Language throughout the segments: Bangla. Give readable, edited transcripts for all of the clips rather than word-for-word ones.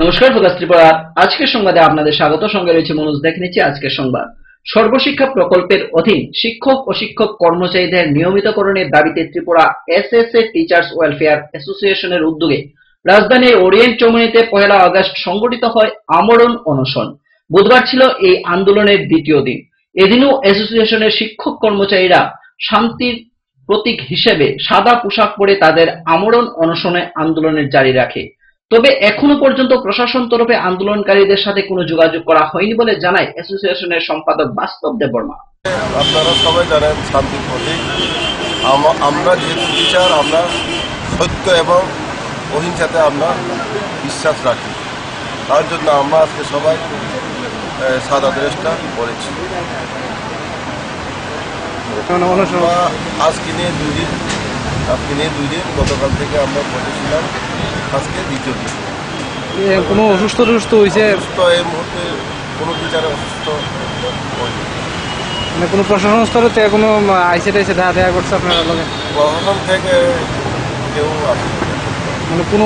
নমস্কার, ফোকাস ত্রিপুরা আজকের সংবাদে আপনাদের স্বাগত। সঙ্গে রয়েছে মনোজ। দেখে নিচ্ছি আজকের সংবাদ। সর্বশিক্ষা প্রকল্পের অধীন শিক্ষক ও শিক্ষক কর্মচারীদের নিয়মিতকরণের দাবিতে ত্রিপুরা এসএসএ টিচার্স ওয়েলফেয়ার অ্যাসোসিয়েশনের উদ্যোগে রাজধানীর ওরিয়েন্ট চৌমুহনীতে 1 আগস্ট সংগঠিত হয় আমরণ অনশন। বুধবার ছিল এই আন্দোলনের দ্বিতীয় দিন। এদিনও অ্যাসোসিয়েশনের শিক্ষক কর্মচারীরা শান্তির প্রতীক হিসেবে সাদা পোশাক পরে তাদের আমরণ অনশনে আন্দোলনের জারি রাখে। তবে এখনো পর্যন্ত প্রশাসন তরফে আন্দোলনকারীদের সাথে কোনো যোগাযোগ করা হয়নি বলে জানায় অ্যাসোসিয়েশনের সম্পাদক বাস্তব দেববর্মা। আপনারা সবাই জানেন শান্তির প্রতীক। আমরা যেহেতু টিচার, আমরা সত্য এবং অহিংসাতে আমরা বিশ্বাস রাখি। তার জন্য আমরা আজকে সবাই সাদা ড্রেসটা পরেছি। আজকে নিয়ে দুই দিন গতকাল থেকে আমরা বসেছিলাম, আজকে দ্বিতীয় দিন। কোনো অসুস্থ হয়েছে? এই মুহূর্তে কোনো টিচারে অসুস্থ হয়নি। মানে কোনো প্রশাসন স্তরে থেকে কোনো আইসে দেখা করছে আপনারা লগে? প্রশাসন থেকে কেউ আসে মানে কোনো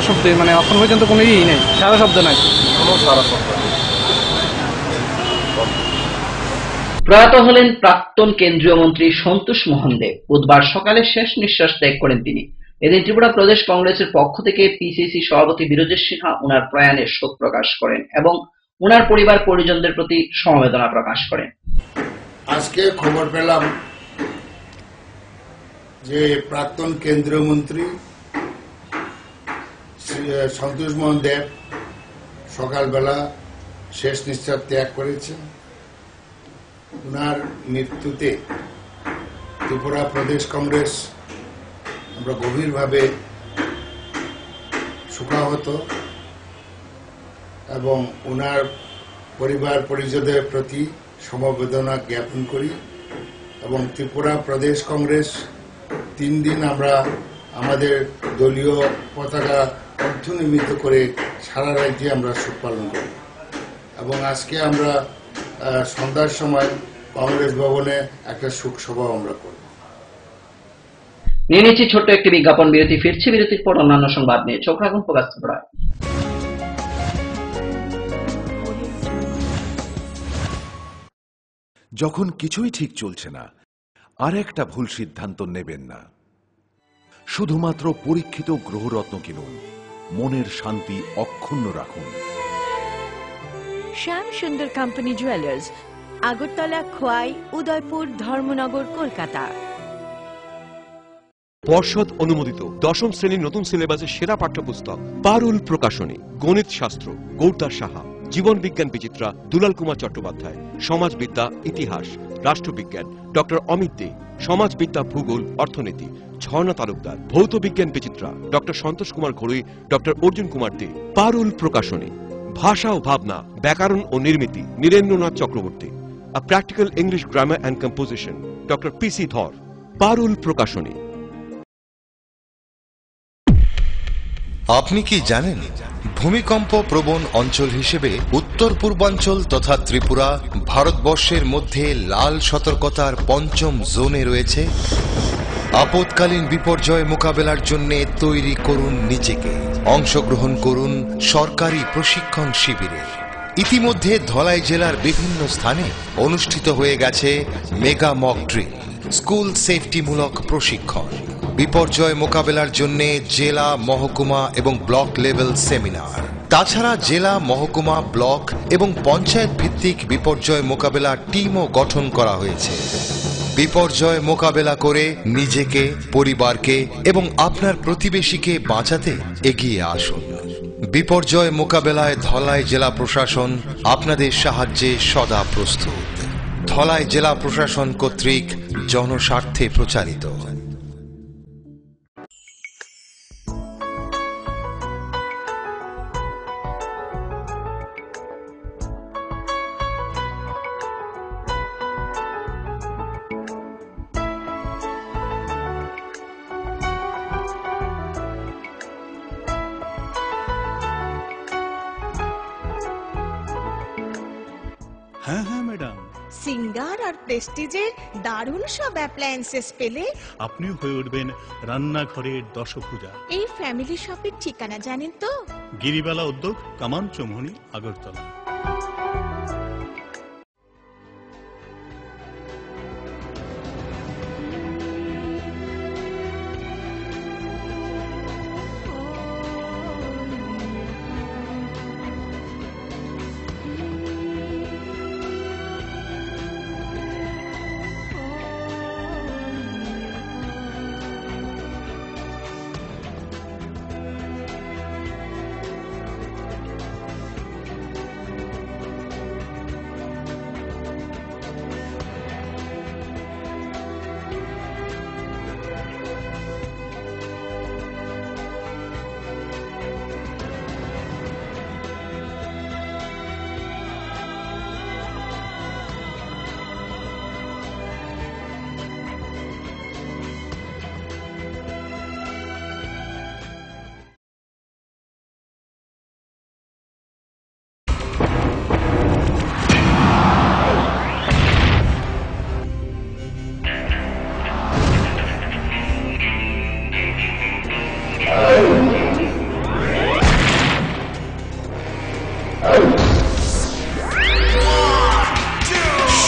শব্দ, মানে এখন পর্যন্ত কোনো নেই, সারা শব্দ নাই, কোনো সারা শব্দ নেই। প্রয়াত হলেন প্রাক্তন কেন্দ্রীয় মন্ত্রী সন্তোষ মোহন দেব। বুধবার সকালে শেষ নিঃশ্বাস ত্যাগ করেন তিনি। এদিন ত্রিপুরা প্রদেশ কংগ্রেসের পক্ষ থেকে পিসিসি সভাপতি বিরজেশ সিনহা ওনার প্রয়াণে শোক প্রকাশ করেন এবং ওনার পরিবার পরিজনদের প্রতি সমবেদনা প্রকাশ করেন। আজকে খবর পেলাম যে প্রাক্তন কেন্দ্রীয় মন্ত্রী সন্তোষ মোহন দেব সকালবেলা শেষ নিঃশ্বাস ত্যাগ করেছেন। ওনার মৃত্যুতে ত্রিপুরা প্রদেশ কংগ্রেস আমরা গভীরভাবে শোকাহত এবং ওনার পরিবার পরিজনদের প্রতি সমবেদনা জ্ঞাপন করি। এবং ত্রিপুরা প্রদেশ কংগ্রেস 3 দিন আমরা আমাদের দলীয় পতাকা অর্ধনির্মিত করে সারা রাজ্যে আমরা শোক পালন করি। এবং আজকে আমরা সন্ধ্যার সময় কংগ্রেস ভবনে একটা শোক সভা আমরা করব। নিয়ে নিচ্ছি ছোট্ট একটি বিজ্ঞাপন বিরতি। ফিরছি বিরতির পর অন্যান্য সংবাদ নিয়ে। চোখ রাখুন ফোকাস ত্রিপুরায়। যখন কিছুই ঠিক চলছে না, আর একটা ভুল সিদ্ধান্ত নেবেন না। শুধুমাত্র পরীক্ষিত গ্রহরত্ন কিনুন, মনের শান্তি অক্ষুণ্ণ রাখুন। শ্যাম সুন্দর কোম্পানি জুয়েলার্স, আগরতলা, খোয়াই, উদয়পুর, ধর্মনগর, কলকাতা। পর্ষদ অনুমোদিত 10ম শ্রেণীর নতুন সিলেবাসের সেরা পাঠ্যপুস্তক পারুল প্রকাশনী। গণিত শাস্ত্র গৌরদাস সাহা, জীবন বিজ্ঞান বিচিত্রা দুলাল কুমার চট্টোপাধ্যায়, সমাজবিদ্যা ইতিহাস রাষ্ট্রবিজ্ঞান ডক্টর অমিত দে, সমাজবিদ্যা ভূগোল অর্থনীতি ঝর্ণা তালুকদার, ভৌত বিজ্ঞান বিচিত্রা ডক্টর সন্তোষ কুমার ঘড়ুই, ডক্টর অর্জুন কুমার দে। পারুল প্রকাশনী। ভাষা ও ভাবনা, ব্যাকরণ ও নির্মিতি Nirendranath Chakraborty. A practical English grammar and composition doctor PC Dhar. Parul প্রকাশনী। আপনি কি জানেন ভূমিকম্প প্রবণ অঞ্চল হিসেবে উত্তর পূর্বাঞ্চল তথা ত্রিপুরা ভারতবর্ষের মধ্যে লাল সতর্কতার 5ম জোনে রয়েছে? আপৎকালীন বিপর্যয় মোকাবেলার জন্য তৈরি করুন নিজেকে। অংশগ্রহণ করুন সরকারি প্রশিক্ষণ শিবিরে। ইতিমধ্যে ধলাই জেলার বিভিন্ন স্থানে অনুষ্ঠিত হয়ে গেছে মেগা মক ড্রিল, স্কুল সেফটিমূলক প্রশিক্ষণ, বিপর্যয় মোকাবেলার জন্য জেলা, মহকুমা এবং ব্লক লেভেল সেমিনার। তাছাড়া জেলা, মহকুমা, ব্লক এবং পঞ্চায়েত ভিত্তিক বিপর্যয় মোকাবেলা টিমও গঠন করা হয়েছে। বিপর্যয় মোকাবেলা করে নিজেকে, পরিবারকে এবং আপনার প্রতিবেশীকে বাঁচাতে এগিয়ে আসুন। বিপর্যয় মোকাবেলায় ধলাই জেলা প্রশাসন আপনাদের সাহায্যে সদা প্রস্তুত। ধলাই জেলা প্রশাসন কর্তৃক জনস্বার্থে প্রচারিত। হ্যাঁ হ্যাঁ ম্যাডাম, সিঙ্গার আর প্রেস্টিজের দারুণ সব অ্যাপ্লায়েন্সেস পেলে আপনিও হয়ে উঠবেন রান্নাঘরের দশভুজা। এই ফ্যামিলি শপের ঠিকানা জানেন তো? গিরিবালা উদ্যোগ, কামান চৌমুহনী, আগরতলা।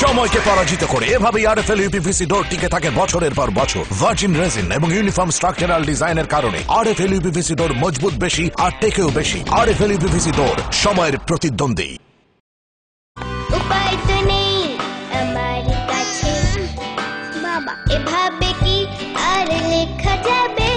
সময়কে পরাজিত করে এভাবেই আরএফএল ইউপিভিসি ডোর টিকে থাকে বছরের পর বছর। ভার্জিন রেজিন এবং ইউনিফর্ম স্ট্রাকচারাল ডিজাইনের কারণে আরএফএল ইউপিভিসি ডোর মজবুত বেশি আর টেকেও বেশি। আরএফএল ইউপিভিসি ডোর, সময়ের প্রতিদ্বন্দ্বী। উপায় তো নেই আমার কাছে বাবা, এভাবে কি আর লেখা যাবে?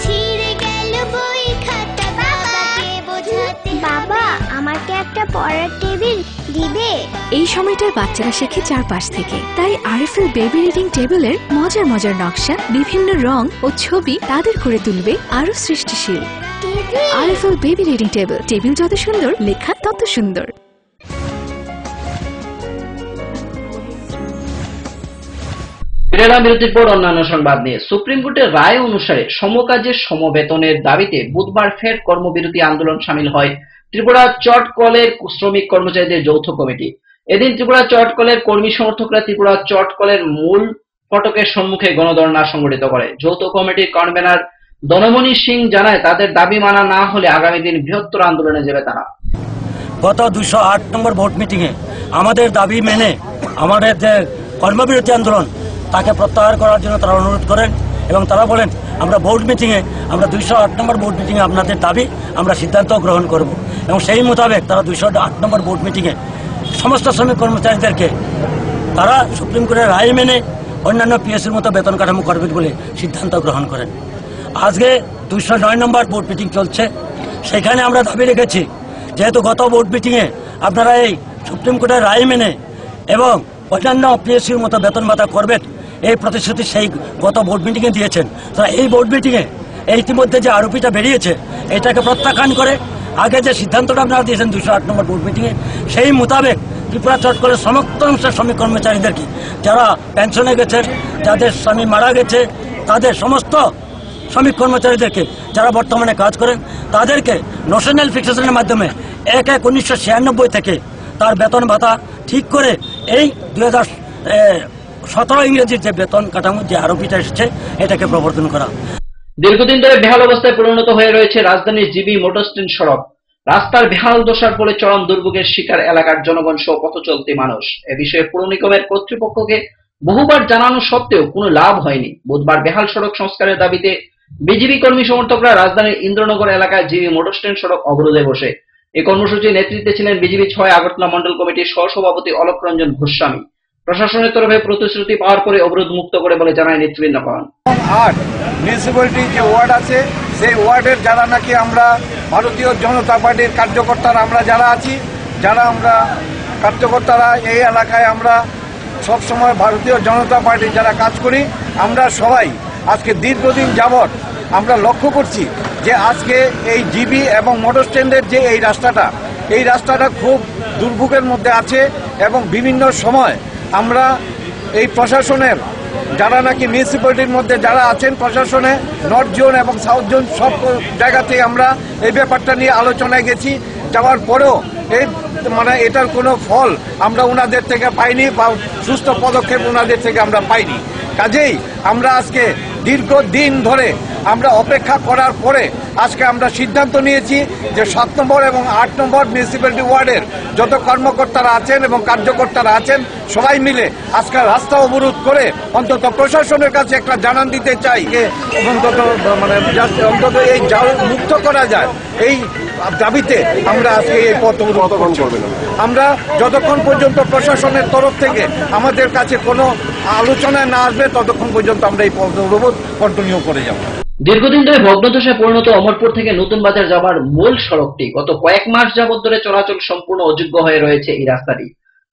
ছিঁড়ে গেল বই খাতা, বাবাকে বোঝাতে। বাবা, আমাকে একটা পড়ার টেবিল দিবে? এই সময়টার বাচ্চারা শেখে চারপাশ থেকে, তাই আরএফএল বেবি রিডিং টেবিলের মজার মজার নকশা, বিভিন্ন রং ও ছবি তাদের করে তুলবে আরো সৃষ্টিশীল। RFL baby reading table, table যত সুন্দর, লেখা তত সুন্দর। বিরতির পর অন্যান্য সংবাদ নিয়ে সুপ্রিম কোর্টের রায় অনুসারে সমকাজে সমবেতনের দাবিতে বুধবার ফের কর্মবিরতি আন্দোলন সামিল হয় ত্রিপুরা চটকলের শ্রমিক কর্মচারীদের যৌথ কমিটি। এদিন ত্রিপুরা চটকলের কর্মী সমর্থকরা ত্রিপুরা চটকলের মূল ফটকের সম্মুখে গণধর্ণা সংগঠিত করে। যৌথ কমিটির কনভেনার দনমণি সিং জানায়, তাদের দাবি মানা না হলে আগামী দিন বৃহত্তর আন্দোলনে যাবে তারা। গত 208 নম্বর বোর্ড মিটিংয়ে আমাদের দাবি মেনে আমাদের যে কর্মবিরতি আন্দোলন তাকে প্রত্যাহার করার জন্য তারা অনুরোধ করেন এবং তারা বলেন আমরা বোর্ড মিটিংয়ে, আমরা 208 নম্বর বোর্ড মিটিংয়ে আপনাদের দাবি আমরা সিদ্ধান্ত গ্রহণ করব এবং সেই মোতাবেক তারা 208 নম্বর বোর্ড মিটিংয়ে সমস্ত শ্রমিক কর্মচারীদেরকে তারা সুপ্রিম কোর্টের রায় মেনে অন্যান্য পিএসসির মতো বেতন কাঠামো করবেন বলে সিদ্ধান্ত গ্রহণ করেন। আজকে 209 নম্বর বোর্ড মিটিং চলছে, সেখানে আমরা দাবি রেখেছি যেহেতু গত বোর্ড মিটিংয়ে আপনারা এই সুপ্রিম কোর্টের রায় মেনে এবং অন্যান্য পিএসসির মতো বেতন ভাতা করবেন এই প্রতিশ্রুতি সেই গত বোর্ড মিটিংয়ে দিয়েছেন, তারা এই বোর্ড মিটিংয়ে ইতিমধ্যে যে আরোপিটা বেরিয়েছে এটাকে প্রত্যাখ্যান করে আগে যে সিদ্ধান্তটা আপনারা দিয়েছেন 208 নম্বর বোর্ড মিটিংয়ে সেই মোতাবেক ত্রিপুরা চটকলের সমস্ত অংশের শ্রমিক কর্মচারীদেরকে যারা পেনশনে গেছেন, যাদের স্বামী মারা গেছে, তাদের সমস্ত শ্রমিক কর্মচারীদেরকে যারা বর্তমানে কাজ করেন তাদেরকে ন্যাশনাল ফিক্সেশনের মাধ্যমে 1/1/1996 থেকে তার বেতন ভাতা ঠিক করে এই 2017 ইংরেজির যে বেতন কাঠামো যে আরোপিটা এসেছে এটাকে প্রবর্তন করা। দীর্ঘদিন ধরে বেহাল অবস্থায় পরিণত হয়ে রয়েছে রাজধানীর জিবি মোটর স্ট্যান্ড সড়ক। রাস্তার বেহাল দশার ফলে চরম দুর্ভোগের শিকার এলাকার জনগণ সহ পথ চলতি মানুষ। এ বিষয়ে পৌর নিগমের কর্তৃপক্ষকে বহুবার জানানো সত্ত্বেও কোনো লাভ হয়নি। বুধবার বেহাল সড়ক সংস্কারের দাবিতে বিজেপি কর্মী সমর্থকরা রাজধানীর ইন্দ্রনগর এলাকায় জিবি মোটর স্ট্যান্ড সড়ক অবরোধে বসে। এই কর্মসূচির নেতৃত্বে ছিলেন বিজেপি 6 আগরতলা মন্ডল কমিটির সহসভাপতি অলোক রঞ্জন গোস্বামী। প্রশাসনের তরফে প্রতিশ্রুতি পাওয়ার পরে অবরোধ মুক্ত করে বলে জানায় নেতৃবৃন্দগণ। আর মিউনিসিপ্যালিটি যে ওয়ার্ড আছে সেই ওয়ার্ডের যারা নাকি আমরা ভারতীয় জনতা পার্টির কার্যকর্তারা আমরা যারা আছি, যারা আমরা কার্যকর্তারা এই এলাকায় আমরা সবসময় ভারতীয় জনতা পার্টি যারা কাজ করি, আমরা সবাই আজকে দীর্ঘদিন যাবৎ আমরা লক্ষ্য করছি যে আজকে এই জিবি এবং মোটর স্ট্যান্ডের যে এই রাস্তাটা খুব দুর্ভোগের মধ্যে আছে এবং বিভিন্ন সময় আমরা এই প্রশাসনের যারা নাকি মিউনিসিপ্যালিটির মধ্যে যারা আছেন প্রশাসনে নর্থ জোন এবং সাউথ জোন সব জায়গাতেই আমরা এই ব্যাপারটা নিয়ে আলোচনায় গেছি। যাওয়ার পরেও এই মানে এটার কোনো ফল আমরা ওনাদের থেকে পাইনি বা সুস্থ পদক্ষেপ ওনাদের থেকে আমরা পাইনি। কাজেই আমরা আজকে দীর্ঘদিন ধরে আমরা অপেক্ষা করার পরে আজকে আমরা সিদ্ধান্ত নিয়েছি যে 7 নম্বর এবং 8 নম্বর মিউনিসিপ্যালিটি ওয়ার্ডের যত কর্মকর্তারা আছেন এবং কার্যকর্তারা আছেন সবাই মিলে আজকে রাস্তা অবরোধ করে অন্তত প্রশাসনের কাছে একটা জানান দিতে চাই অন্তত মানে অন্তত এই মুক্ত করা যায় এই দাবিতে আমরা আজকে এই পথ অবরোধ করবেন। আমরা যতক্ষণ পর্যন্ত প্রশাসনের তরফ থেকে আমাদের কাছে কোনো আলোচনায় না আসবে ততক্ষণ পর্যন্ত আমরা এই পথ অবরোধ কন্টিনিউ করে যাব। দীর্ঘদিন ধরে ভগ্নদশায় পরিণত অমরপুর থেকে নতুন বাজার যাওয়ার মূল সড়কটি গত কয়েক মাস যাবত ধরে চলাচল সম্পূর্ণ অযোগ্য হয়ে রয়েছে এই রাস্তাটি।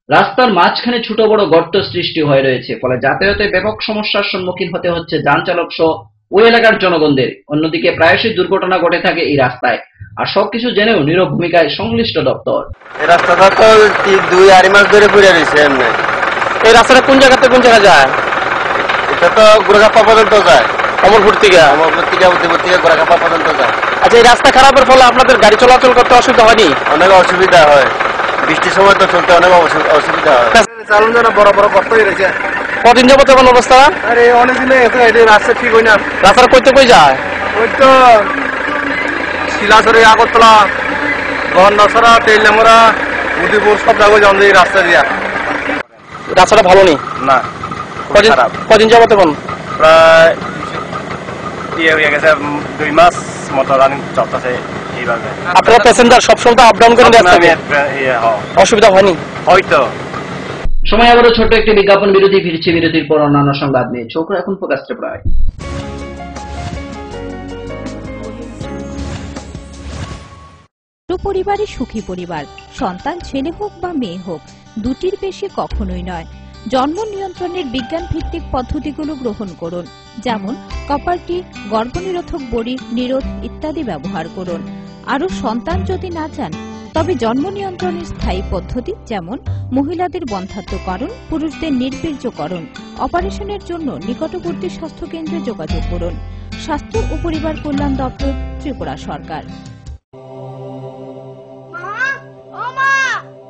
রাস্তার মাঝখানে ছোট বড় গর্ত সৃষ্টি হয়ে রয়েছে, ফলে যাতায়াতে ব্যাপক সমস্যার সম্মুখীন হতে হচ্ছে যান চালক সহ ওই এলাকার জনগণদের। অন্যদিকে প্রায়শই দুর্ঘটনা ঘটে থাকে এই রাস্তায়, আর সবকিছু জেনেও নীরব ভূমিকায় সংশ্লিষ্ট দপ্তর। এই রাস্তাটা তো 2-2.5 মাস ধরে পড়ে রয়েছে। এমনি এই রাস্তাটা কোন জায়গা থেকে কোন জায়গা যায়? এটা তো গোরাকাপ্পা পর্যন্ত যায়, অমরপুর থেকে গোরাকাপ্পা পর্যন্ত যায়। আচ্ছা, এই রাস্তা খারাপের ফলে আপনাদের গাড়ি চলাচল করতে অসুবিধা হয়নি? অনেক অসুবিধা হয়, বৃষ্টির সময় তো চলতে অনেক অসুবিধা হয়। চালন যেন বড় বড় গর্ত হয়ে রয়েছে। কদিন যাবো তখন অবস্থা? আরে অনেকদিন রাস্তা ঠিক হয় না। রাস্তাটা কইতে কই যায়? ওই তো শিলাচরে, আগরতলা, গহনসরা, তেলডাঙ্গরা, উদিপুর সব জায়গায় যান এই রাস্তা দিয়া। রাস্তাটা ভালো নেই না, কদিন যাবো তখন? প্রায় হয়ে গেছে 2 মাস মতো রানিং চলতেছে। আপনারা প্যাসেঞ্জার সবসময় তো আপ ডাউন করে অসুবিধা হয়নি? হয়তো। সময় আবারও ছোট্ট একটি বিজ্ঞাপন বিরতি, ফিরছে বিরতির পর অন্যান্য সংবাদ নিয়ে। চোখ এখন ফোকাস প্রায়। পরিবারে সুখী পরিবার, সন্তান ছেলে হোক বা মেয়ে হোক, দুটির বেশি কখনোই নয়। জন্ম নিয়ন্ত্রণের বিজ্ঞান ভিত্তিক পদ্ধতিগুলো গ্রহণ করুন, যেমন কপারটি, গর্ভনিরোধক বড়ি, নিরোধ ইত্যাদি ব্যবহার করুন। আরও সন্তান যদি না চান তবে জন্ম নিয়ন্ত্রণের স্থায়ী পদ্ধতি যেমন মহিলাদের বন্ধ্যাত্বকরণ, পুরুষদের নির্বীর্যকরণ, অপারেশনের জন্য নিকটবর্তী স্বাস্থ্য কেন্দ্রে যোগাযোগ করুন। স্বাস্থ্য ও পরিবার কল্যাণ দপ্তর, ত্রিপুরা সরকার।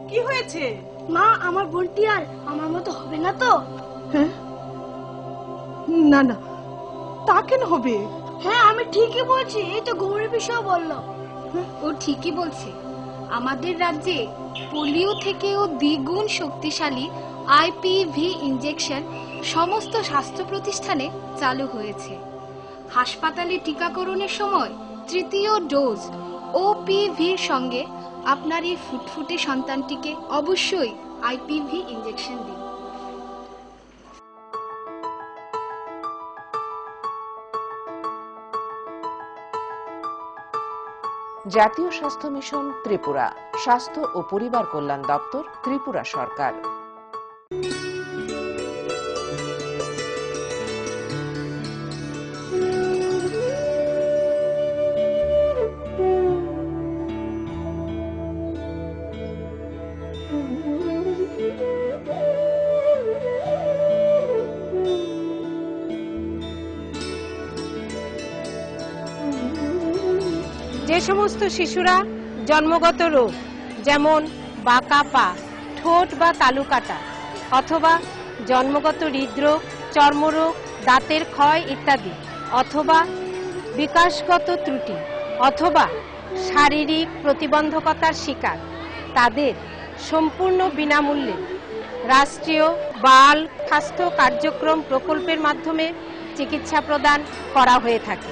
কি হয়েছে মা? আমার বোনটি আর আমার মতো হবে না তো? না না, তা কেন হবে? হ্যাঁ, আমি ঠিকই বলছি, এই তো গৌরী বিষয় বললো। ও ঠিকই বলছে। আমাদের রাজ্যে পোলিও থেকেও দ্বিগুণ শক্তিশালী আইপিভি ইনজেকশন সমস্ত স্বাস্থ্য প্রতিষ্ঠানে চালু হয়েছে। হাসপাতালে টিকাকরণের সময় তৃতীয় ডোজ ওপিভির সঙ্গে আপনার এই ফুটফুটে সন্তানটিকে অবশ্যই আইপিভি ইনজেকশন দিন। জাতীয় স্বাস্থ্য মিশন ত্রিপুরা, স্বাস্থ্য ও পরিবার কল্যাণ দপ্তর, ত্রিপুরা সরকার। যে সমস্ত শিশুরা জন্মগত রোগ যেমন বাঁকা পা, ঠোঁট বা তালু কাটা, অথবা জন্মগত হৃদরোগ, চর্মরোগ, দাঁতের ক্ষয় ইত্যাদি, অথবা বিকাশগত ত্রুটি অথবা শারীরিক প্রতিবন্ধকতার শিকার, তাদের সম্পূর্ণ বিনামূল্যে রাষ্ট্রীয় বাল স্বাস্থ্য কার্যক্রম প্রকল্পের মাধ্যমে চিকিৎসা প্রদান করা হয়ে থাকে।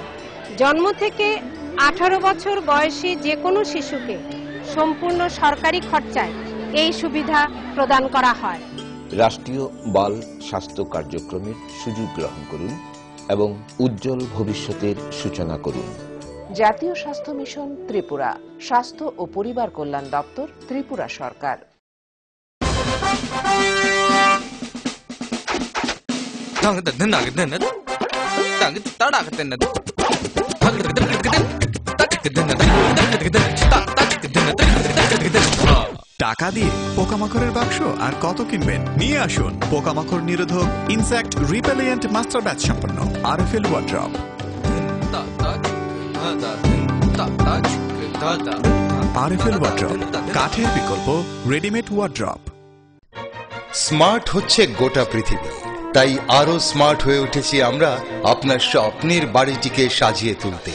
জন্ম থেকে 18 বছর বয়সী যে কোনো শিশুকে সম্পূর্ণ সরকারি খরচায় এই সুবিধা প্রদান করা হয়। রাষ্ট্রীয় বাল স্বাস্থ্য কার্যক্রমের সুযোগ গ্রহণ করুন এবং উজ্জ্বল ভবিষ্যতের সূচনা করুন। জাতীয় স্বাস্থ্য মিশন ত্রিপুরা, স্বাস্থ্য ও পরিবার কল্যাণ দপ্তর, ত্রিপুরা সরকার। টাকা দিয়ে পোকামাকড়ের বাক্স আর কত কিনবেন? নিয়ে আসুন পোকামাকড় নিরোধক ইনসেক্ট রিপেলিয়েন্ট মাস্টার ব্যাচ সম্পন্ন আরএফএল ওয়ার্ড্রপ। আরএফএল ওয়ার্ড্রপ, কাঠের বিকল্প রেডিমেড ওয়ার্ড্রপ। স্মার্ট হচ্ছে গোটা পৃথিবী, তাই আরো স্মার্ট হয়ে উঠেছি আমরা আপনার স্বপ্নের বাড়িটিকে সাজিয়ে তুলতে।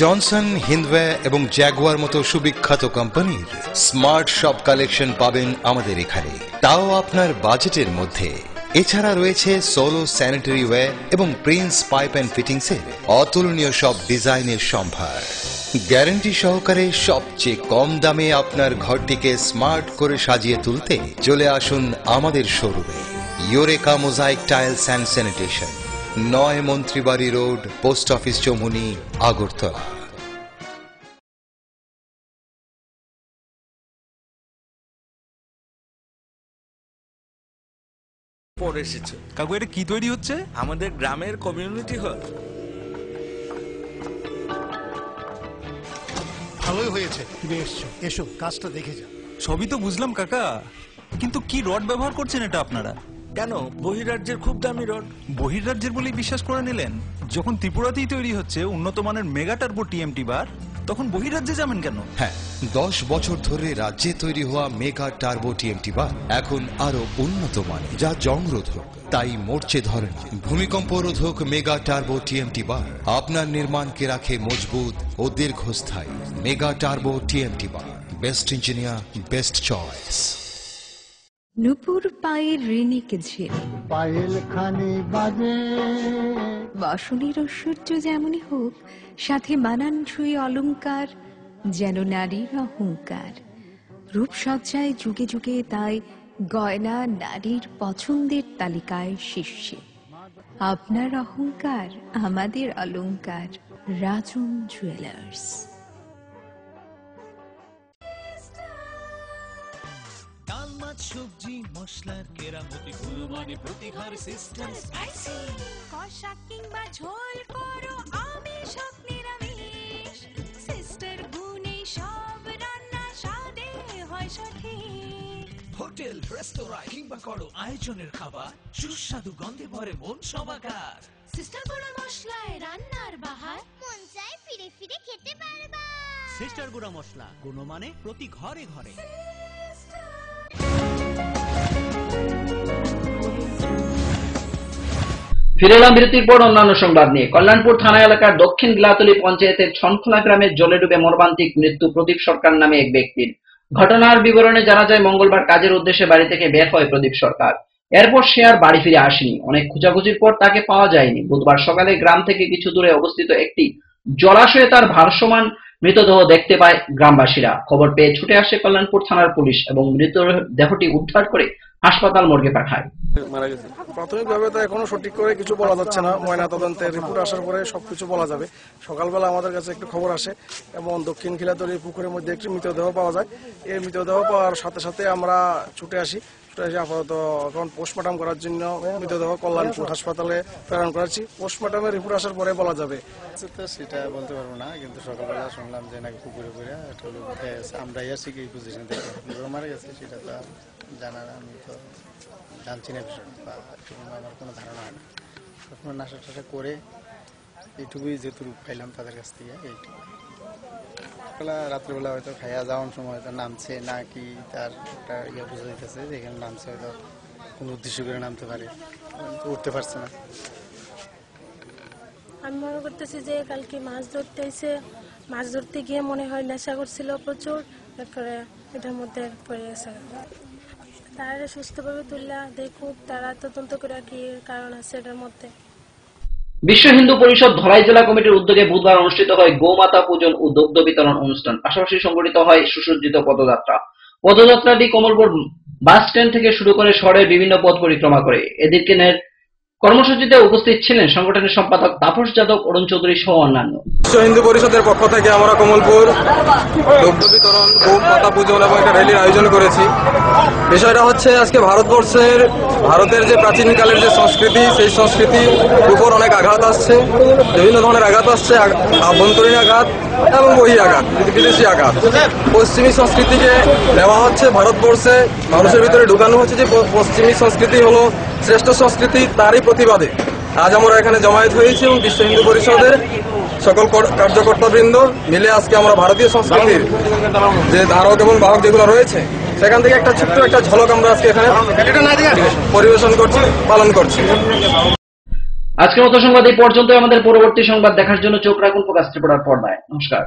জনসন, হিন্দওয়ে এবং জ্যাগুয়ার মতো সুবিখ্যাত কোম্পানির স্মার্ট সব কালেকশন পাবেন আমাদের এখানে, তাও আপনার বাজেটের মধ্যে। এছাড়া রয়েছে সোলো স্যানিটারি ওয়্যার এবং প্রিন্স পাইপ অ্যান্ড ফিটিংসের অতুলনীয় সব ডিজাইনের সম্ভার। গ্যারান্টি সহকারে সবচেয়ে কম দামে আপনার ঘরটিকে স্মার্ট করে সাজিয়ে তুলতে চলে আসুন আমাদের শোরুমে। Eureka mosaic tiles and sanitation, 9 Mantribari road, post office Chowmuhani, Agartala. পরে এসেছে কাকু, এটা কি তৈরি হচ্ছে? আমাদের গ্রামের কমিউনিটি হল। ভালোই হয়েছে তুমি এসছো, এসো কাজটা দেখে যা। সবই তো বুঝলাম কাকা, কিন্তু কি রড ব্যবহার করছেন এটা আপনারা? কেন, বহিরাজ্যের খুব দামি রড। বহিরাজ্যের বলেই বিশ্বাস করে নিলেন? যখন ত্রিপুরাতেই তৈরি হচ্ছে উন্নত মানের মেগা টার্বো টিএমটি বার, তখন বহিরাজ্যে যাবেন কেন? হ্যাঁ, 10 বছর ধরে রাজ্যে তৈরি হওয়া মেগা টার্বো টিএমটি বার এখন আরো উন্নত মানের, যা জংরোধক, তাই মরচে ধরে না। ভূমিকম্প রোধক মেগা টার্বো টিএমটি বার আপনার নির্মাণকে রাখে মজবুত ও দীর্ঘস্থায়ী। Mega turbo TMT bar, best engineer, best choice. নুপুর পায়ের ঋণিক ঝিল, পায়েল খানি বাজে বাসনের ঐশ্বর্য যেমনই হোক, সাথে মানানসই অলংকার, যেন নারীর অহংকার। রূপসজ্জায় যুগে যুগে তাই গয়না নারীর পছন্দের তালিকায় শীর্ষে। আপনার অহংকার আমাদের অলংকার, রাজন জুয়েলার্স। সবজি মশলার কেরামতি গুণমানে প্রতিঘর সিস্টেম স্পাইসি, কষা কিংবা ঝোল করো আমিষ হোক নিরামিষ, সিস্টার গুণে সব রান্না স্বাদে হয় সঠিক। হোটেল রেস্তোরাঁ কিংবা করো আয়োজনের খাবার, সুস্বাদু গন্ধে ভরে মন সমাকার। সিস্টার গুঁড়া মশলায় রান্নার বাহার, মন চায় ফিরে ফিরে খেতে পারবা। সিস্টার গুঁড়া মশলা, গুণমানে প্রতি ঘরে ঘরে। ফিরে এলাম বিরতির পর অন্যান্য সংবাদ নিয়ে। কল্যাণপুর থানা এলাকার দক্ষিণ গিলাতলি পঞ্চায়েতের ছনখোলা গ্রামে জলে ডুবে মর্মান্তিক মৃত্যু প্রদীপ সরকার নামে এক ব্যক্তির। ঘটনার বিবরণে জানা যায়, মঙ্গলবার কাজের উদ্দেশ্যে বাড়ি থেকে বের হয় প্রদীপ সরকার। এরপর সে আর বাড়ি ফিরে আসেনি। অনেক খোঁজাখুঁজির পর তাকে পাওয়া যায়নি। বুধবার সকালে গ্রাম থেকে কিছু দূরে অবস্থিত একটি জলাশয়ে তার ভারসমান মৃতদেহ দেখতে পায় গ্রামবাসীরা। খবর পেয়ে ছুটে আসে কল্যাণপুর থানার পুলিশ এবং মৃতদেহটি উদ্ধার করে হাসপাতাল মর্গে পাঠায়। প্রাথমিকভাবে তো এখনো সঠিক করে কিছু বলা যাচ্ছে না, ময়নাতদন্তের রিপোর্ট আসার পরে সবকিছু বলা যাবে। সকালবেলা আমাদের কাছে একটি খবর আসে এবং দক্ষিণ খিলাতলি পুকুরের মধ্যে একটি মৃতদেহ পাওয়া যায়। এই মৃতদেহ পাওয়ার সাথে সাথে আমরা ছুটে আসি। আপাতত এখন পোস্টমর্টম করার জন্য মৃতদেহ কল্যাণপুর হাসপাতালে প্রেরণ করেছি। পোস্টমর্টমের রিপোর্ট আসার পরে বলা যাবে। সেটা বলতে পারবো না, কিন্তু সকালবেলা শুনলাম যে নাকি পুকুরে পুরে আমরা আসছি কি পজিশন থেকে মারা গেছে, সেটা তো জানার আমি তো জানছি না বিষয়টা, বা আমার কোনো ধারণা হয় না। সবসময় নাশা টাশা করে এইটুকুই যেহেতু খাইলাম তাদের কাছ থেকে, এইটুকু। রাত্রিবেলা হয়তো খাইয়া যাওয়ার সময় হয়তো নামছে নাকি তার একটা ইয়ে বোঝা যেতেছে যে এখানে নামছে, হয়তো কোনো উদ্দেশ্য করে নামতে পারে, উঠতে পারছে না। আমি মনে করতেছি যে কালকে মাছ ধরতে এসে মাছ ধরতে গিয়ে মনে হয় নেশা করছিল প্রচুর, তারপরে এটার মধ্যে পড়ে গেছে। তারা সুস্থভাবে তুললা দেখুক, তারা তদন্ত করে কি কারণ আছে এটার মধ্যে। বিশ্ব হিন্দু পরিষদ ধলাই জেলা কমিটির উদ্যোগে বুধবার অনুষ্ঠিত হয় গোমাতা পূজন ও দুগ্ধ বিতরণ অনুষ্ঠান। পাশাপাশি সংগঠিত হয় সুসজ্জিত পদযাত্রা। পদযাত্রাটি কমলপুর বাস স্ট্যান্ড থেকে শুরু করে শহরের বিভিন্ন পথ পরিক্রমা করে। এদিনের কর্মসূচিতে উপস্থিত ছিলেন সংগঠনের সম্পাদক তাপস যাদব, অরুণ চৌধুরী সহ অন্যান্য। বিশ্ব হিন্দু পরিষদের পক্ষ থেকে আমরা কমলপুর দুগ্ধ বিতরণ, গোমাতা পূজন এবং একটা র্যালির আয়োজন করেছি। বিষয়টা হচ্ছে আজকে ভারতের যে প্রাচীনকালের যে সংস্কৃতি, সেই সংস্কৃতির উপর অনেক আঘাত আসছে, বিভিন্ন ধরনের আঘাত আসছে, আভ্যন্তরীণ আঘাত এবং বহির আঘাত, বিদেশি আঘাত। পশ্চিমী সংস্কৃতিকে নেওয়া হচ্ছে ভারতবর্ষে, মানুষের ভিতরে ঢুকানো হচ্ছে যে পশ্চিমী সংস্কৃতি হলো শ্রেষ্ঠ সংস্কৃতি, তারই প্রতিবাদে আজ আমরা এখানে জমায়েত হয়েছি এবং বিশ্ব হিন্দু পরিষদের সকল কার্যকর্তাবৃন্দ মিলে আজকে আমরা ভারতীয় সংস্কৃতির যে ধারক এবং বাহক যেগুলো রয়েছে সেখান থেকে একটা ছোট্ট একটা ঝলক আমরা আজকে এখানে পরিবেশন করছি, পালন করছি। আজকের মতো সংবাদ এই পর্যন্ত। আমাদের পরবর্তী সংবাদ দেখার জন্য চোখ রাখুন ফোকাস ত্রিপুরার পর্দায়। নমস্কার।